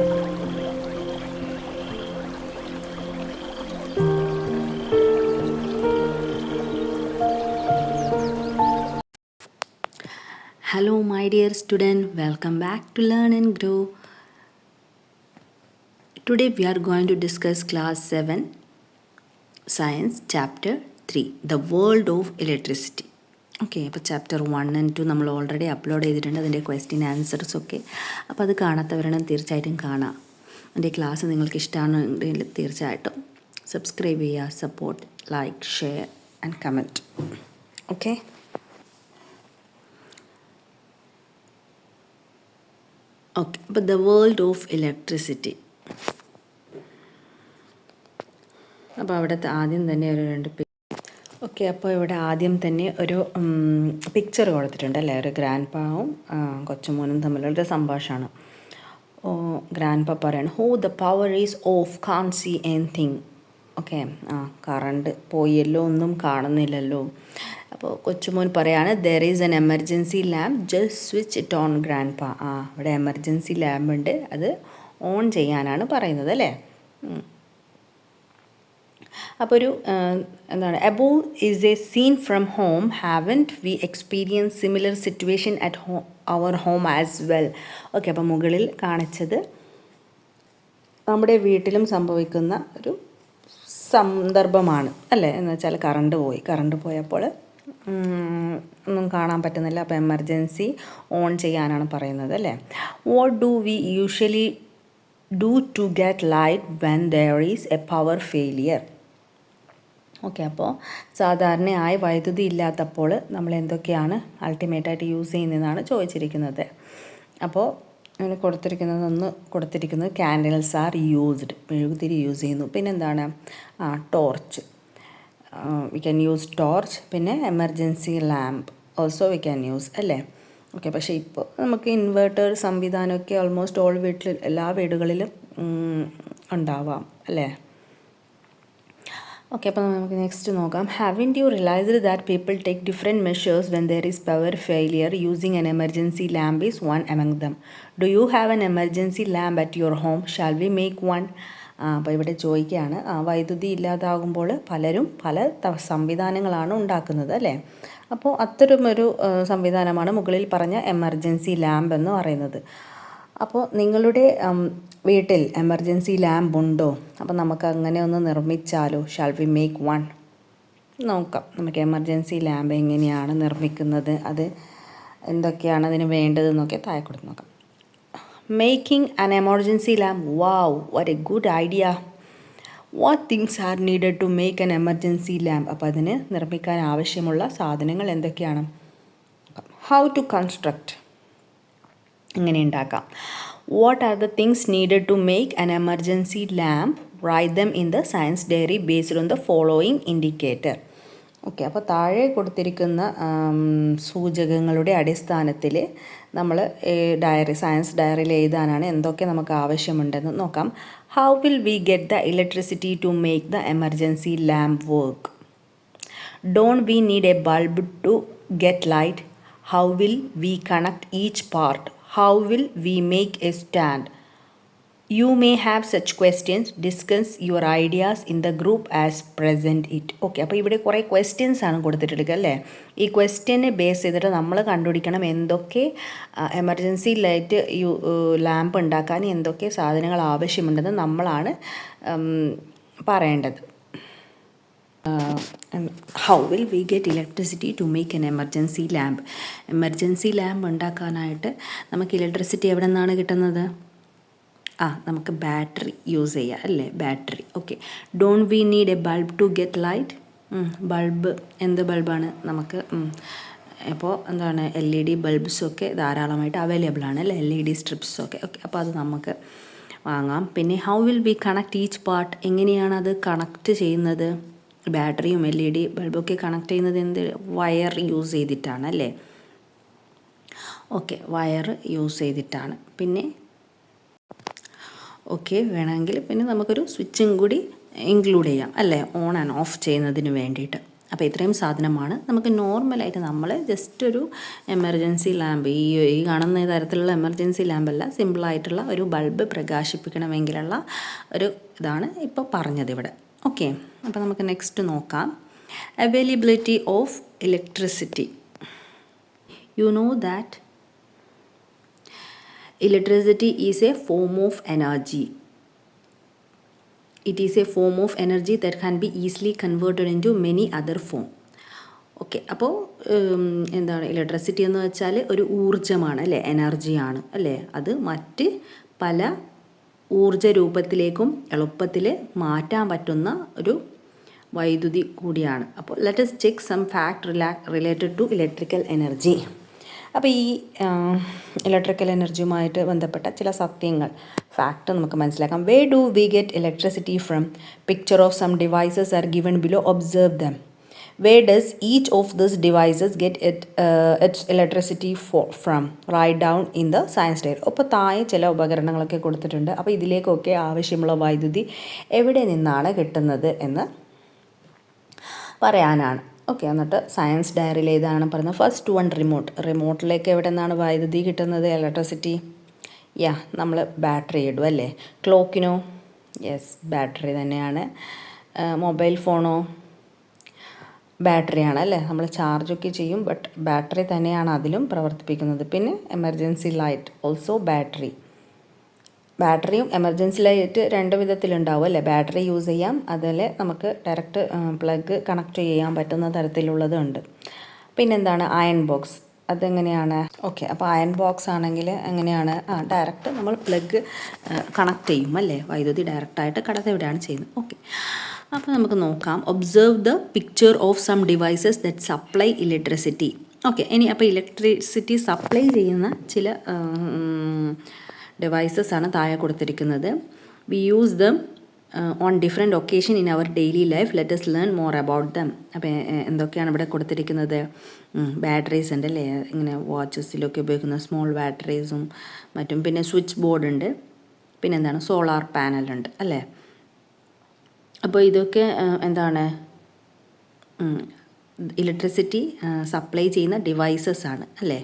Hello my dear student, welcome back to Learn and Grow. Today we are going to discuss class 7 science chapter 3 the world of electricity. Okay, അപ്പോൾ chapter 1 and 2 നമ്മൾ already upload ചെയ്തിട്ടുണ്ട്, അതിൻ്റെ question answers ഒക്കെ. അപ്പോൾ അത് കാണാത്തവരാണ് തീർച്ചയായിട്ടും കാണാം. എൻ്റെ ക്ലാസ് നിങ്ങൾക്ക് ഇഷ്ടമാണെങ്കിൽ തീർച്ചയായിട്ടും സബ്സ്ക്രൈബ് ചെയ്യുക, support, like, share and comment. Okay, okay. അപ്പോൾ ദ വേൾഡ് ഓഫ് ഇലക്ട്രിസിറ്റി. അപ്പോൾ അവിടുത്തെ ആദ്യം തന്നെ ഒരു ഓക്കെ, അപ്പോൾ ഇവിടെ ആദ്യം തന്നെ ഒരു പിക്ചർ കൊടുത്തിട്ടുണ്ട് അല്ലേ. ഒരു ഗ്രാൻഡ് പാവും കൊച്ചുമോനും തമ്മിലുള്ളൊരു സംഭാഷണമാണ്. ഗ്രാൻഡ് പാ പറയാണ്, who the power is off, can't see anything. Okay, current പോയല്ലോ, ഒന്നും കാണുന്നില്ലല്ലോ. അപ്പോൾ കൊച്ചുമോൻ പറയാണ്, there is an emergency lamp, just switch it on grandpa. ഇവിടെ എമർജൻസി ലാമ്പ് ഉണ്ട്, അത് ഓൺ ചെയ്യാനാണ് പറയുന്നത് അല്ലേ. അപ്പോൾ ഒരു എന്താണ്, above is a scene from home, haven't we experience similar situation at our home as well. Okay, അപ്പോൾ മുകളിൽ കാണിച്ചത് നമ്മുടെ വീട്ടിലും സംഭവിക്കുന്ന ഒരു സന്ദർഭമാണ് അല്ലേ. എന്ന് വെച്ചാൽ കറണ്ട് പോയപ്പോൾ ഒന്നും കാണാൻ പറ്റുന്നില്ല, അപ്പോൾ എമർജൻസി ഓൺ ചെയ്യാനാണ് പറയുന്നത് അല്ലേ. What do we usually do to get light when there is a power failure. Okay, അപ്പോൾ സാധാരണയായി വൈദ്യുതി ഇല്ലാത്തപ്പോൾ നമ്മൾ എന്തൊക്കെയാണ് അൾട്ടിമേറ്റായിട്ട് യൂസ് ചെയ്യുന്നതെന്നാണ് ചോദിച്ചിരിക്കുന്നത്. അപ്പോൾ അങ്ങനെ കൊടുത്തിരിക്കുന്നത് ക്യാൻഡിൽസ് ആർ യൂസ്ഡ്, മെഴുകുതിരി യൂസ് ചെയ്യുന്നു. പിന്നെന്താണ്, torch, we can use torch. പിന്നെ emergency lamp also we can use അല്ലേ. ഓക്കെ, പക്ഷേ ഇപ്പോൾ നമുക്ക് ഇൻവേർട്ടർ സംവിധാനമൊക്കെ ഓൾമോസ്റ്റ് എല്ലാ വീടുകളിലും ഉണ്ടാവാം അല്ലേ. ഓക്കെ, അപ്പോൾ നമുക്ക് നെക്സ്റ്റ് നോക്കാം. Haven't you realised that people take different measures when there is power failure using an emergency lamp is one among them. Do you have an emergency lamp at your home, shall we make one. അപ്പോൾ ഇവിടെ ചോദിക്കുകയാണ്, വൈദ്യുതി ഇല്ലാതാകുമ്പോൾ പലരും പല സംവിധാനങ്ങളാണ് ഉണ്ടാക്കുന്നത് അല്ലേ. അപ്പോൾ അത്തരമൊരു സംവിധാനമാണ് മുകളിൽ പറഞ്ഞ എമർജൻസി ലാമ്പ് എന്ന് പറയുന്നത്. അപ്പോൾ നിങ്ങളുടെ വീട്ടിൽ എമർജൻസി ലാമ്പ് ഉണ്ടോ? അപ്പോൾ നമുക്ക് അങ്ങനെ ഒന്ന് നിർമ്മിച്ചാലോ. Shall we make one. നോക്കാം നമുക്ക് എമർജൻസി ലാമ്പ് എങ്ങനെയാണ് നിർമ്മിക്കുന്നത്, അത് എന്തൊക്കെയാണ് അതിന് വേണ്ടതെന്നൊക്കെ താഴെ കൊടുത്ത് നോക്കാം. Making an emergency lamp, wow, what a good idea. What things are needed to make an emergency lamp. അപ്പോൾ അതിന് നിർമ്മിക്കാൻ ആവശ്യമുള്ള സാധനങ്ങൾ എന്തൊക്കെയാണ്. ഹൗ ടു കൺസ്ട്രക്റ്റ്, എങ്ങനെ ഉണ്ടാക്കാം. What are the things needed to make an emergency lamp, write them in the science diary based on the following indicator. Okay, അപ്പോൾ താഴെ കൊടുത്തിരിക്കുന്ന സൂചകങ്ങളുടെ അടിസ്ഥാനത്തിൽ നമ്മൾ സയൻസ് ഡയറിയിൽ എഴുതാനാണ് എന്തൊക്കെ നമുക്ക് ആവശ്യമുണ്ടെന്ന് നോക്കാം. How will we get the electricity to make the emergency lamp work. Don't we need a bulb to get light. How will we connect each part. How will we make a stand? You may have such questions. Discuss your ideas in the group as present it. Okay, അപ്പോൾ ഇവിടെ കുറേ questions ആണ് കൊടുത്തിട്ടുള്ളത് അല്ലേ. ഈ ക്വസ്റ്റ്യനെ base ചെയ്തിട്ട് നമ്മൾ കണ്ടുപിടിക്കണം എന്തൊക്കെ എമർജൻസി ലൈറ്റ് ലാമ്പ് ഉണ്ടാക്കാൻ എന്തൊക്കെ സാധനങ്ങൾ ആവശ്യമുണ്ടെന്ന് നമ്മളാണ് പറയേണ്ടത്. How will we get electricity to make an emergency lamp. Emergency lamp ഉണ്ടാക്കാനായിട്ട് നമുക്ക് ഇലക്ട്രിസിറ്റി എവിടെ നിന്നാണ് കിട്ടുന്നത്. നമുക്ക് ബാറ്ററി യൂസ് ചെയ്യാം അല്ലേ, battery. Okay, don't we need a bulb to get light. Bulb, എന്ത് ബൾബാണ് നമുക്ക് ഇപ്പോൾ എന്താണ് LED ബൾബ്സൊക്കെ ധാരാളമായിട്ട് അവൈലബിൾ ആണ് അല്ലേ, LED സ്ട്രിപ്സൊക്കെ. ഓക്കെ, അപ്പോൾ അത് നമുക്ക് വാങ്ങാം. പിന്നെ how will we connect each part, എങ്ങനെയാണ് അത് കണക്ട് ചെയ്യുന്നത്. ബാറ്ററിയും LED ബൾബൊക്കെ കണക്ട് ചെയ്യുന്നത് വയർ യൂസ് ചെയ്തിട്ടാണ് അല്ലേ. ഓക്കെ, വയർ യൂസ് ചെയ്തിട്ടാണ്. പിന്നെ ഓക്കെ, വേണമെങ്കിൽ പിന്നെ നമുക്കൊരു സ്വിച്ചും കൂടി ഇൻക്ലൂഡ് ചെയ്യാം അല്ലേ, ഓൺ ആൻഡ് ഓഫ് ചെയ്യുന്നതിന് വേണ്ടിയിട്ട്. അപ്പോൾ ഇത്രയും സാധനമാണ് നമുക്ക് നോർമലായിട്ട് നമ്മൾ ജസ്റ്റ് ഒരു എമർജൻസി ലാമ്പ് ഈ കാണുന്ന തരത്തിലുള്ള എമർജൻസി ലാമ്പല്ല, സിമ്പിളായിട്ടുള്ള ഒരു ബൾബ് പ്രകാശിപ്പിക്കണമെങ്കിലുള്ള ഒരു ഇതാണ് ഇപ്പോൾ പറഞ്ഞത് ഇവിടെ. ഓക്കെ, അപ്പോൾ നമുക്ക് നെക്സ്റ്റ് നോക്കാം. Availability of electricity. You know that electricity is a form of energy. It is a form of energy that can be easily converted into many other form. Okay, അപ്പോൾ എന്താണ് ഇലക്ട്രിസിറ്റി എന്ന് വെച്ചാൽ ഒരു ഊർജ്ജമാണ് അല്ലേ, എനർജിയാണ് അല്ലേ. അത് മറ്റ് പല ഊർജ്ജ രൂപത്തിലേക്കും എളുപ്പത്തിൽ മാറ്റാൻ പറ്റുന്ന ഒരു വൈദ്യുതി കൂടിയാണ്. അപ്പോൾ let us check some fact related to electrical energy. അപ്പോൾ ഈ ഇലക്ട്രിക്കൽ എനർജിയുമായിട്ട് ബന്ധപ്പെട്ട ചില സത്യങ്ങൾ, ഫാക്റ്റ് നമുക്ക് മനസ്സിലാക്കാം. Where do we get electricity from? Picture of some devices are given below, observe them. Where does each of this devices get its electricity from? Write down in the science diary. അപ്പോൾ താഴെ ചില ഉപകരണങ്ങളൊക്കെ കൊടുത്തിട്ടുണ്ട്. അപ്പോൾ ഇതിലേക്കൊക്കെ ആവശ്യമുള്ള വൈദ്യുതി എവിടെ നിന്നാണ് കിട്ടുന്നത് എന്ന് പറയാനാണ്. ഓക്കെ, എന്നിട്ട് സയൻസ് ഡയറിയിൽ ഏതാണ് പറയുന്നത്? ഫസ്റ്റ് വൺ റിമോട്ടിലേക്ക് എവിടെ നിന്നാണ് വൈദ്യുതി കിട്ടുന്നത്, ഇലക്ട്രിസിറ്റി? നമ്മൾ ബാറ്ററി ഇടും അല്ലേ. ക്ലോക്കിനോ? യെസ്, ബാറ്ററി തന്നെയാണ്. മൊബൈൽ ഫോണോ? ബാറ്ററിയാണ് അല്ലേ. നമ്മൾ ചാർജൊക്കെ ചെയ്യും, ബട്ട് ബാറ്ററി തന്നെയാണ് അതിലും പ്രവർത്തിപ്പിക്കുന്നത്. പിന്നെ എമർജൻസി ലൈറ്റ് ഓൾസോ ബാറ്ററി. ബാറ്ററിയും എമർജൻസി ലൈറ്റ് രണ്ട് വിധത്തിലുണ്ടാവും അല്ലേ. ബാറ്ററി യൂസ് ചെയ്യാം, അതിൽ നമുക്ക് ഡയറക്റ്റ് പ്ലഗ് കണക്ട് ചെയ്യാൻ പറ്റുന്ന തരത്തിലുള്ളതുണ്ട്. പിന്നെന്താണ് അയൺ ബോക്സ്, അതെങ്ങനെയാണ്? ഓക്കെ, അപ്പോൾ അയൺ ബോക്സ് ആണെങ്കിൽ എങ്ങനെയാണ്? ഡയറക്റ്റ് നമ്മൾ പ്ലഗ് കണക്ട് ചെയ്യും അല്ലേ, വൈദ്യുതി ഡയറക്റ്റായിട്ട് കടത്തിവിടുകയാണ് ചെയ്യുന്നത്. ഓക്കെ, അപ്പോൾ നമുക്ക് നോക്കാം. Observe the picture of some devices that supply electricity. Okay, ഇനി അപ്പോൾ ഇലക്ട്രിസിറ്റി സപ്ലൈ ചെയ്യുന്ന ചില ഡിവൈസസ് ആണ് താഴെ കൊടുത്തിരിക്കുന്നത്. We use them on different occasion in our daily life. Let us learn more about them. അപ്പോൾ എന്തൊക്കെയാണ് ഇവിടെ കൊടുത്തിരിക്കുന്നത്? ബാറ്ററീസ് ഉണ്ട് അല്ലേ, ഇങ്ങനെ വാച്ചസിലൊക്കെ ഉപയോഗിക്കുന്ന സ്മോൾ ബാറ്ററീസും മറ്റും. പിന്നെ സ്വിച്ച് ബോർഡ് ഉണ്ട്. പിന്നെ എന്താണ്, സോളാർ പാനലുണ്ട് അല്ലേ. അപ്പോൾ ഇതൊക്കെ എന്താണ്, ഇലക്ട്രിസിറ്റി സപ്ലൈ ചെയ്യുന്ന ഡിവൈസസ് ആണ് അല്ലേ.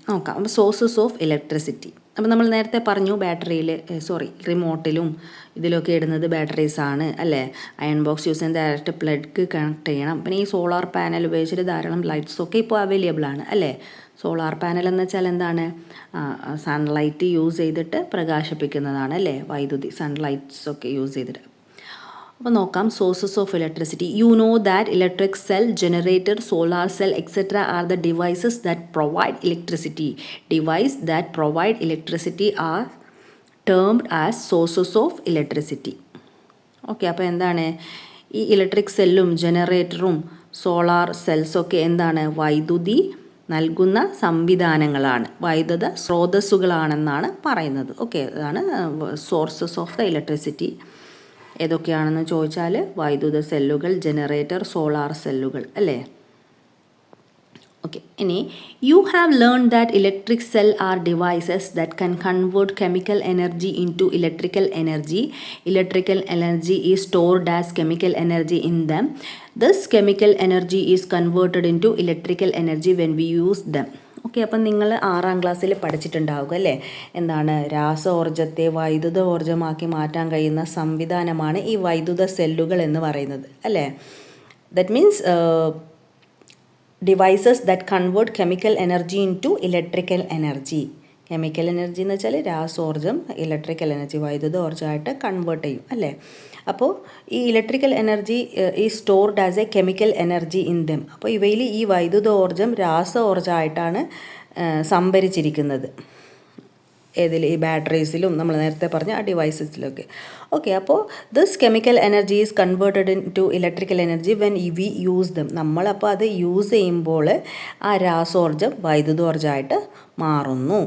നോക്കാം. അപ്പോൾ സോഴ്സസ് ഓഫ് ഇലക്ട്രിസിറ്റി. അപ്പോൾ നമ്മൾ നേരത്തെ പറഞ്ഞു ബാറ്ററിയിൽ റിമോട്ടിലും ഇതിലൊക്കെ ഇടുന്നത് ബാറ്ററീസ് ആണ് അല്ലേ. അയൺ ബോക്സ് യൂസ് ചെയ്യാൻ ഡയറക്റ്റ് പ്ലഗ് കണക്ട് ചെയ്യണം. പിന്നെ ഈ സോളാർ പാനൽ ഉപയോഗിച്ചിട്ട് ധാരാളം ലൈറ്റ്സൊക്കെ ഇപ്പോൾ അവൈലബിൾ ആണ് അല്ലേ. സോളാർ പാനൽ എന്ന് വെച്ചാൽ എന്താണ്? സൺലൈറ്റ് യൂസ് ചെയ്തിട്ട് പ്രകാശിപ്പിക്കുന്നതാണ് അല്ലേ, വൈദ്യുതി. സൺലൈറ്റ്സൊക്കെ യൂസ് ചെയ്തിട്ട്. അപ്പോൾ നോക്കാം, sources of electricity. You know that electric cell, generator, solar cell etcetera are the devices that provide electricity. Device that provide electricity R termed as sources of electricity. Okay, അപ്പോൾ എന്താണ് ഈ electric സെല്ലും ജനറേറ്ററും solar സെൽസൊക്കെ എന്താണ്? വൈദ്യുതി നൽകുന്ന സംവിധാനങ്ങളാണ്, വൈദ്യുത സ്രോതസ്സുകളാണെന്നാണ് പറയുന്നത്. ഓക്കെ, അതാണ് സോഴ്സസ് ഓഫ് ദ ഇലക്ട്രിസിറ്റി. ഏതൊക്കെയാണെന്ന് ചോദിച്ചാൽ വൈദ്യുത സെല്ലുകൾ, ജനറേറ്റർ, സോളാർ സെല്ലുകൾ അല്ലേ. ഓക്കെ, ഇനി you have learn that electric cell are devices that can convert chemical energy into electrical energy. Electrical energy is stored as chemical energy in them. This chemical energy is converted into electrical energy when we use them. Okay, അപ്പം നിങ്ങൾ 6ാം ക്ലാസ്സിൽ പഠിച്ചിട്ടുണ്ടാവുക അല്ലേ. എന്താണ്? രാസോർജ്ജത്തെ വൈദ്യുത ഊർജ്ജമാക്കി മാറ്റാൻ കഴിയുന്ന സംവിധാനമാണ് ഈ വൈദ്യുത സെല്ലുകൾ എന്ന് പറയുന്നത് അല്ലേ. That means devices that convert chemical energy into electrical energy. Chemical energy എന്ന് വെച്ചാൽ രാസോർജ്ജം, ഇലക്ട്രിക്കൽ എനർജി വൈദ്യുത ഊർജ്ജമായിട്ട് കൺവേർട്ട് ചെയ്യും അല്ലേ. അപ്പോൾ ഈ ഇലക്ട്രിക്കൽ എനർജി ഈ stored as A chemical energy in dum. അപ്പോൾ ഇവയിൽ ഈ വൈദ്യുത ഊർജ്ജം രാസോർജ്ജമായിട്ടാണ് സംഭരിച്ചിരിക്കുന്നത്. ഏതിൽ? ഈ ബാറ്ററീസിലും നമ്മൾ നേരത്തെ പറഞ്ഞ ആ ഡിവൈസസിലൊക്കെ. ഓക്കെ, അപ്പോൾ this chemical energy is converted into electrical energy when we use them. നമ്മളപ്പോൾ അത് യൂസ് ചെയ്യുമ്പോൾ ആ രാസോർജ്ജം വൈദ്യുതോർജ്ജമായിട്ട് മാറുന്നു.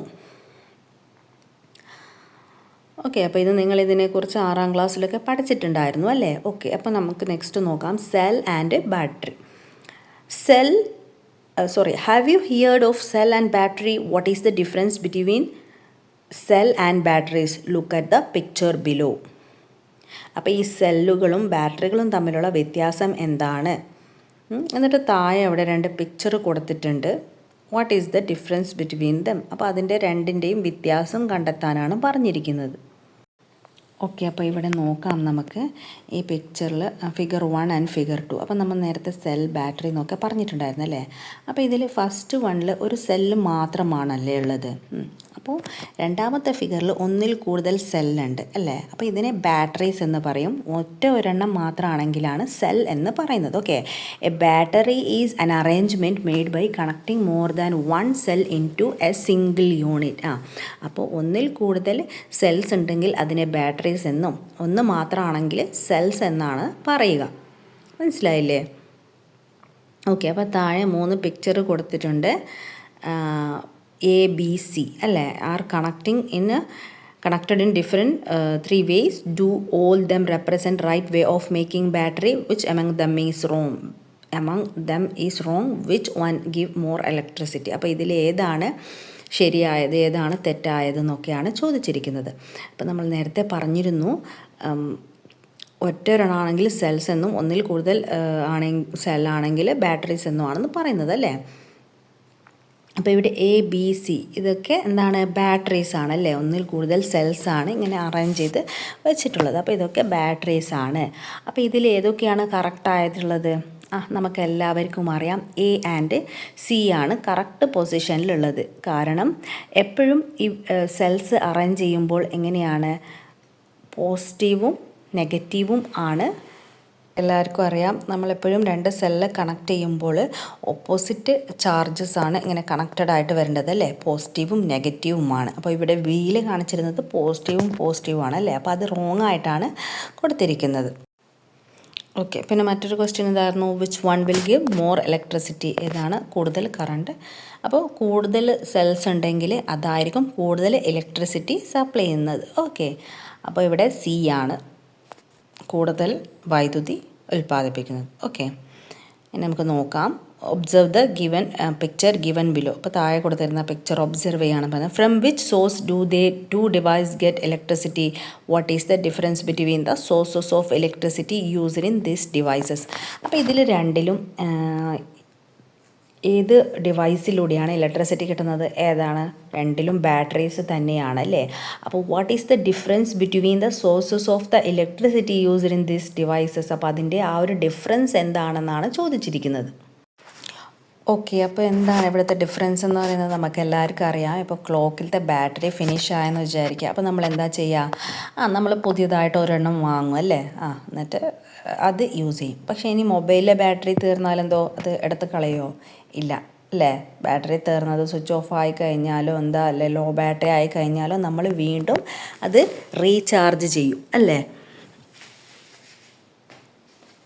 ഓക്കെ, അപ്പോൾ ഇത് നിങ്ങളിതിനെക്കുറിച്ച് 6ാം ക്ലാസ്സിലൊക്കെ പഠിച്ചിട്ടുണ്ടായിരുന്നു അല്ലേ. ഓക്കെ, അപ്പോൾ നമുക്ക് നെക്സ്റ്റ് നോക്കാം, cell and battery. Have you heard of cell and battery? What is the difference between cell and batteries? Look at the picture below. അപ്പോൾ ഈ സെല്ലുകളും ബാറ്ററികളും തമ്മിലുള്ള വ്യത്യാസം എന്താണ്? എന്നിട്ട് താഴെ അവിടെ 2 പിക്ചർ കൊടുത്തിട്ടുണ്ട്. What is the difference between them? അപ്പോൾ അതിൻ്റെ രണ്ടിൻ്റെയും വ്യത്യാസം കണ്ടെത്താനാണ് പറഞ്ഞിരിക്കുന്നത്. ഓക്കെ, അപ്പോൾ ഇവിടെ നോക്കാം നമുക്ക് ഈ പിക്ചറിൽ ഫിഗർ 1 ആൻഡ് ഫിഗർ 2. അപ്പോൾ നമ്മൾ നേരത്തെ സെൽ ബാറ്ററി എന്നൊക്കെ പറഞ്ഞിട്ടുണ്ടായിരുന്നു അല്ലേ. അപ്പോൾ ഇതിൽ ഫസ്റ്റ് വണ്ണിൽ ഒരു സെല്ല് മാത്രമാണല്ലേ ഉള്ളത്. അപ്പോൾ രണ്ടാമത്തെ ഫിഗറിൽ ഒന്നിൽ കൂടുതൽ സെല്ലുണ്ട് അല്ലേ. അപ്പോൾ ഇതിനെ ബാറ്ററീസ് എന്ന് പറയും. ഒരെണ്ണം മാത്രമാണെങ്കിലാണ് സെൽ എന്ന് പറയുന്നത്. Okay, a battery is an arrangement made by connecting more than one cell into a single unit. അപ്പോൾ ഒന്നിൽ കൂടുതൽ സെൽസ് ഉണ്ടെങ്കിൽ അതിനെ ബാറ്ററീസ് എന്നും ഒന്ന് മാത്രമാണെങ്കിൽ സെൽസ് എന്നാണ് പറയുക. മനസ്സിലായില്ലേ? ഓക്കെ, അപ്പോൾ താഴെ 3 പിക്ചർ കൊടുത്തിട്ടുണ്ട്. ABC അല്ലേ, are connected in different 3 ways. Do all them represent right way of making battery? Which among them is wrong? Which one give more electricity? അപ്പോൾ ഇതിൽ ഏതാണ് ശരിയായത്, ഏതാണ് തെറ്റായതെന്നൊക്കെയാണ് ചോദിച്ചിരിക്കുന്നത്. അപ്പോൾ നമ്മൾ നേരത്തെ പറഞ്ഞിരുന്നു, ഒറ്റൊരെണ്ണമാണെങ്കിൽ സെൽസ് എന്നും ഒന്നിൽ കൂടുതൽ സെല്ലാണെങ്കിൽ ബാറ്ററീസ് എന്നുമാണെന്ന് പറയുന്നത് അല്ലേ. അപ്പോൾ ഇവിടെ ABC ഇതൊക്കെ എന്താണ്? ബാറ്ററീസ് ആണല്ലേ. ഒന്നിൽ കൂടുതൽ സെൽസാണ് ഇങ്ങനെ അറേഞ്ച് ചെയ്ത് വെച്ചിട്ടുള്ളത്. അപ്പോൾ ഇതൊക്കെ ബാറ്ററീസ് ആണ്. അപ്പോൾ ഇതിൽ ഏതൊക്കെയാണ് കറക്റ്റ് ആയിട്ടുള്ളത്? നമുക്ക് എല്ലാവർക്കും അറിയാം, A ആൻഡ് C ആണ് കറക്റ്റ് പൊസിഷനിലുള്ളത്. കാരണം എപ്പോഴും ഈ സെൽസ് അറേഞ്ച് ചെയ്യുമ്പോൾ എങ്ങനെയാണ്? പോസിറ്റീവും നെഗറ്റീവും ആണ്. എല്ലാവർക്കും അറിയാം, നമ്മളെപ്പോഴും 2 സെല്ല് കണക്ട് ചെയ്യുമ്പോൾ ഓപ്പോസിറ്റ് ചാർജസ് ആണ് ഇങ്ങനെ കണക്റ്റഡ് ആയിട്ട് വരേണ്ടത് അല്ലേ. പോസിറ്റീവും നെഗറ്റീവുമാണ്. അപ്പോൾ ഇവിടെ വീൽ കാണിച്ചിരുന്നത് പോസിറ്റീവും ആണ് അല്ലേ. അപ്പോൾ അത് റോങ് ആയിട്ടാണ് കൊടുത്തിരിക്കുന്നത്. ഓക്കെ, പിന്നെ മറ്റൊരു ക്വസ്റ്റ്യൻ ഇതായിരുന്നു, which one will give more electricity? ഏതാണ് കൂടുതൽ കറണ്ട്? അപ്പോൾ കൂടുതൽ സെൽസ് ഉണ്ടെങ്കിൽ അതായിരിക്കും കൂടുതൽ ഇലക്ട്രിസിറ്റി സപ്ലൈ ചെയ്യുന്നത്. ഓക്കെ, അപ്പോൾ ഇവിടെ C ആണ് കൂടുതൽ വൈദ്യുതി ഉൽപ്പാദിപ്പിക്കുന്നത്. ഓക്കെ, ഇനി നമുക്ക് നോക്കാം. Observe the given picture given below. അപ്പോൾ താഴെ കൊടുത്തിരുന്ന പിക്ചർ ഒബ്സർവ് ചെയ്യാണ് പറയുന്നത്. From which source do the two device get electricity? What is the difference between the sources of electricity used in this devices? അപ്പോൾ ഇതിൽ രണ്ടിലും ഏത് ഡിവൈസിലൂടെയാണ് ഇലക്ട്രിസിറ്റി കിട്ടുന്നത്? ഏതാണ്? രണ്ടിലും ബാറ്ററീസ് തന്നെയാണ് അല്ലേ. അപ്പോൾ what is the difference between the sources of the electricity used in this devices? അപ്പോൾ അതിൻ്റെ ആ ഒരു ഡിഫറൻസ് എന്താണെന്നാണ് ചോദിച്ചിരിക്കുന്നത്. ഓക്കെ, അപ്പോൾ എന്താണ് ഇവിടുത്തെ ഡിഫറൻസ് എന്ന് പറയുന്നത്? നമുക്ക് എല്ലാവർക്കും അറിയാം. ഇപ്പോൾ ക്ലോക്കിലത്തെ ബാറ്ററി ഫിനിഷ് ആയെന്ന് വിചാരിക്കുക. അപ്പോൾ നമ്മൾ എന്താ ചെയ്യുക? നമ്മൾ പുതിയതായിട്ട് ഒരെണ്ണം വാങ്ങും അല്ലേ. എന്നിട്ട് അത് യൂസ് ചെയ്യും. പക്ഷേ ഇനി മൊബൈലിലെ ബാറ്ററി തീർന്നാലെന്തോ അത് എടുത്ത് കളയോ? ഇല്ല അല്ലേ. ബാറ്ററി തീർന്നത് സ്വിച്ച് ഓഫ് ആയി കഴിഞ്ഞാലോ അല്ലേ ലോ ബാറ്ററി ആയി കഴിഞ്ഞാലോ നമ്മൾ വീണ്ടും അത് റീചാർജ് ചെയ്യും അല്ലേ.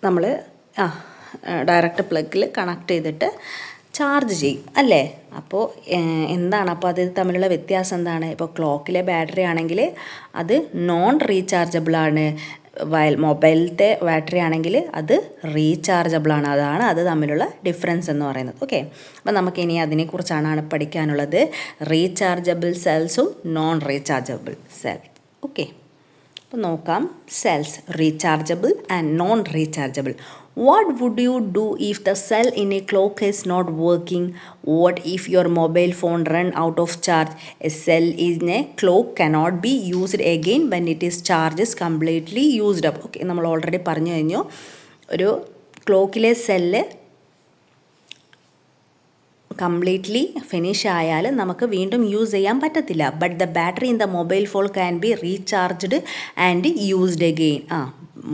നമ്മൾ ഡയറക്റ്റ് പ്ലഗിൽ കണക്ട് ചെയ്തിട്ട് ചാർജ് ചെയ്യും അല്ലേ. അപ്പോൾ എന്താണ് അപ്പോൾ അത് തമ്മിലുള്ള വ്യത്യാസം എന്താണ്? ഇപ്പോൾ ക്ലോക്കിലെ ബാറ്ററി ആണെങ്കിൽ അത് നോൺ റീചാർജബിൾ ആണ്. മൊബൈലിലത്തെ ബാറ്ററി ആണെങ്കിൽ അത് റീചാർജബിൾ ആണ്. അതാണ് അത് തമ്മിലുള്ള ഡിഫറൻസ് എന്ന് പറയുന്നത്. ഓക്കെ, അപ്പോൾ നമുക്കിനി അതിനെക്കുറിച്ചാണ് പഠിക്കാനുള്ളത്. റീചാർജബിൾ സെൽസും നോൺ റീചാർജബിൾ സെൽ. ഓക്കെ, അപ്പോൾ നോക്കാം. Cells rechargeable and non rechargeable. What would you do if the cell in a clock is not working? What if your mobile phone run out of charge? A cell in a clock cannot be used again when it is charged completely used up. Okay, നമ്മൾ already പറഞ്ഞു കഴിഞ്ഞു. ഒരു ക്ലോക്കിലെ cell completely finish ആയാൽ നമുക്ക് വീണ്ടും use ചെയ്യാൻ പറ്റത്തില്ല. But the battery in the mobile phone can be recharged and used again.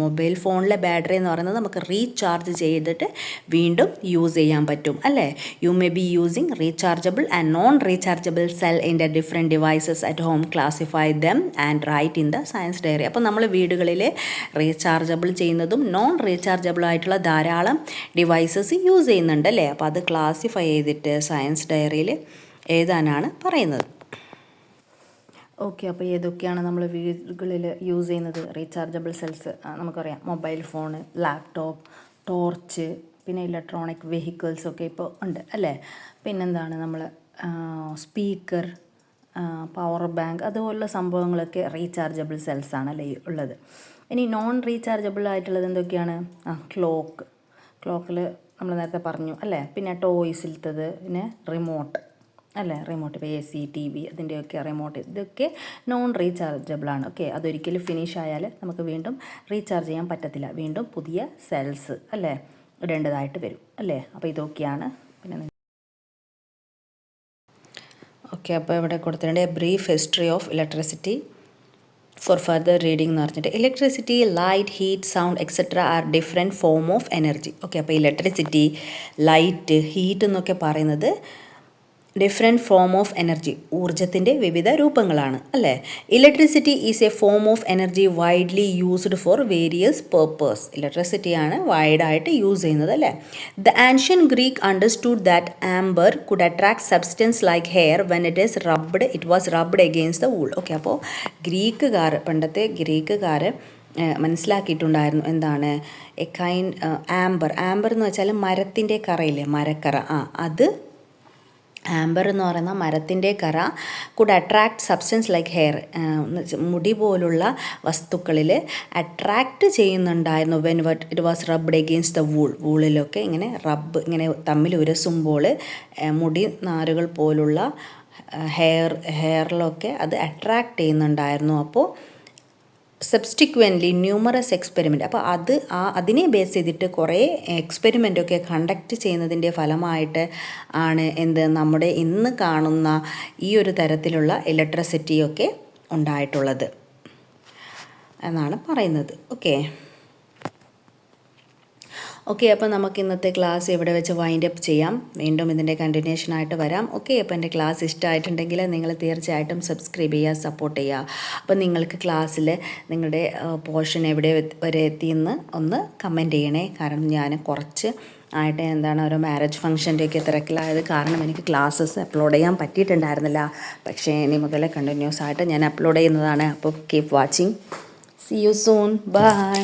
Mobile ഫോണിലെ ബാറ്ററി എന്ന് പറയുന്നത് നമുക്ക് റീചാർജ് ചെയ്തിട്ട് വീണ്ടും യൂസ് ചെയ്യാൻ പറ്റും അല്ലേ. You may be using rechargeable and non rechargeable cell in the different devices at home. Classify them and write in the science diary. അപ്പോൾ നമ്മൾ വീടുകളിൽ റീചാർജബിൾ ചെയ്യുന്നതും നോൺ റീചാർജബിൾ ആയിട്ടുള്ള ധാരാളം ഡിവൈസസ് യൂസ് ചെയ്യുന്നുണ്ട് അല്ലേ. അപ്പോൾ അത് ക്ലാസിഫൈ ചെയ്തിട്ട് സയൻസ് ഡയറിയിൽ എഴുതാനാണ് പറയുന്നത്. ഓക്കെ, അപ്പോൾ ഏതൊക്കെയാണ് നമ്മൾ വീടുകളിൽ യൂസ് ചെയ്യുന്നത്? റീചാർജബിൾ സെൽസ് നമുക്കറിയാം. മൊബൈൽ ഫോണ്, ലാപ്ടോപ്പ്, ടോർച്ച്, പിന്നെ ഇലക്ട്രോണിക് വെഹിക്കിൾസൊക്കെ ഇപ്പോൾ ഉണ്ട് അല്ലേ. പിന്നെന്താണ് നമ്മൾ സ്പീക്കർ, പവർ ബാങ്ക്, അതുപോലുള്ള സംഭവങ്ങളൊക്കെ റീചാർജബിൾ സെൽസാണ് അല്ലേ ഉള്ളത്. ഇനി നോൺ റീചാർജബിൾ ആയിട്ടുള്ളത് എന്തൊക്കെയാണ്? ക്ലോക്കിൽ നമ്മൾ നേരത്തെ പറഞ്ഞു അല്ലേ. പിന്നെ ടോയ്സിലത്തത്, പിന്നെ റിമോട്ട് അല്ലേ, റിമോട്ട് ഇപ്പോൾ AC, TV അതിൻ്റെയൊക്കെ റിമോട്ട്, ഇതൊക്കെ നോൺ റീചാർജബിളാണ്. ഓക്കെ, അതൊരിക്കലും ഫിനിഷ് ആയാൽ നമുക്ക് വീണ്ടും റീചാർജ് ചെയ്യാൻ പറ്റത്തില്ല, വീണ്ടും പുതിയ സെൽസ് അല്ലേ ഇടേണ്ടതായിട്ട് വരും അല്ലേ. അപ്പോൾ ഇതൊക്കെയാണ്. പിന്നെ ഓക്കെ, അപ്പോൾ ഇവിടെ കൊടുത്തിട്ടുണ്ട് a brief history of electricity for further reading എന്ന് പറഞ്ഞിട്ട്. Electricity, light, heat, sound etcetera are different form of energy. Okay, അപ്പോൾ ഇലക്ട്രിസിറ്റി, ലൈറ്റ്, ഹീറ്റ് എന്നൊക്കെ പറയുന്നത് ഡിഫറെൻറ്റ് ഫോം ഓഫ് എനർജി, ഊർജത്തിൻ്റെ വിവിധ രൂപങ്ങളാണ് അല്ലേ. Electricity is a form of energy widely used for various purpose. ഇലക്ട്രിസിറ്റിയാണ് വൈഡായിട്ട് യൂസ് ചെയ്യുന്നത് അല്ലേ. The ancient Greek understood that amber could attract substance like hair when it was rubbed against the wool. Okay, അപ്പോൾ പണ്ടത്തെ ഗ്രീക്കുകാർ മനസ്സിലാക്കിയിട്ടുണ്ടായിരുന്നു എന്താണ് amber എന്ന് വെച്ചാൽ മരത്തിൻ്റെ കറയില്ലേ, മരക്കറ, അത് ആംബർ എന്ന് പറയുന്ന മരത്തിൻ്റെ കറ could attract substance like hair, മുടി പോലുള്ള വസ്തുക്കളിൽ അട്രാക്റ്റ് ചെയ്യുന്നുണ്ടായിരുന്നു. When it was rubbed against the വൂളിലൊക്കെ ഇങ്ങനെ തമ്മിൽ ഉരസുമ്പോൾ മുടി നാരുകൾ പോലുള്ള ഹെയറിലൊക്കെ അത് അട്രാക്റ്റ് ചെയ്യുന്നുണ്ടായിരുന്നു. അപ്പോൾ സബ്സ്റ്റിക്വൻ്റ്ലി ന്യൂമറസ് എക്സ്പെരിമെൻറ്റ്, അപ്പോൾ അതിനെ ബേസ് ചെയ്തിട്ട് കുറേ എക്സ്പെരിമെൻ്റൊക്കെ കണ്ടക്ട് ചെയ്യുന്നതിൻ്റെ ഫലമായിട്ട് ആണ് നമ്മുടെ ഇന്ന് കാണുന്ന ഈ ഒരു തരത്തിലുള്ള ഇലക്ട്രിസിറ്റിയൊക്കെ ഉണ്ടായിട്ടുള്ളത് എന്നാണ് പറയുന്നത്. ഓക്കെ, അപ്പോൾ നമുക്ക് ഇന്നത്തെ ക്ലാസ് ഇവിടെ വെച്ച് വൈൻഡ് അപ്പ് ചെയ്യാം. വീണ്ടും ഇതിൻ്റെ കണ്ടിന്യൂഷൻ ആയിട്ട് വരാം. ഓക്കെ, അപ്പോൾ എൻ്റെ ക്ലാസ് ഇഷ്ടമായിട്ടുണ്ടെങ്കിൽ നിങ്ങൾ തീർച്ചയായിട്ടും സബ്സ്ക്രൈബ് ചെയ്യുക, സപ്പോർട്ട് ചെയ്യുക. അപ്പോൾ നിങ്ങൾക്ക് ക്ലാസ്സിൽ നിങ്ങളുടെ പോർഷൻ എവിടെ വരെ എത്തിയെന്ന് ഒന്ന് കമൻറ്റ് ചെയ്യണേ. കാരണം ഞാൻ കുറച്ച് ആയിട്ട് ഒരു മാരേജ് ഫംഗ്ഷൻ്റെയൊക്കെ തിരക്കിലായത് കാരണം എനിക്ക് ക്ലാസ്സസ് അപ്ലോഡ് ചെയ്യാൻ പറ്റിയിട്ടുണ്ടായിരുന്നില്ല. പക്ഷേ ഇനി മുതൽ കണ്ടിന്യൂസ് ആയിട്ട് ഞാൻ അപ്ലോഡ് ചെയ്യുന്നതാണ്. അപ്പോൾ keep watching. See you soon. By.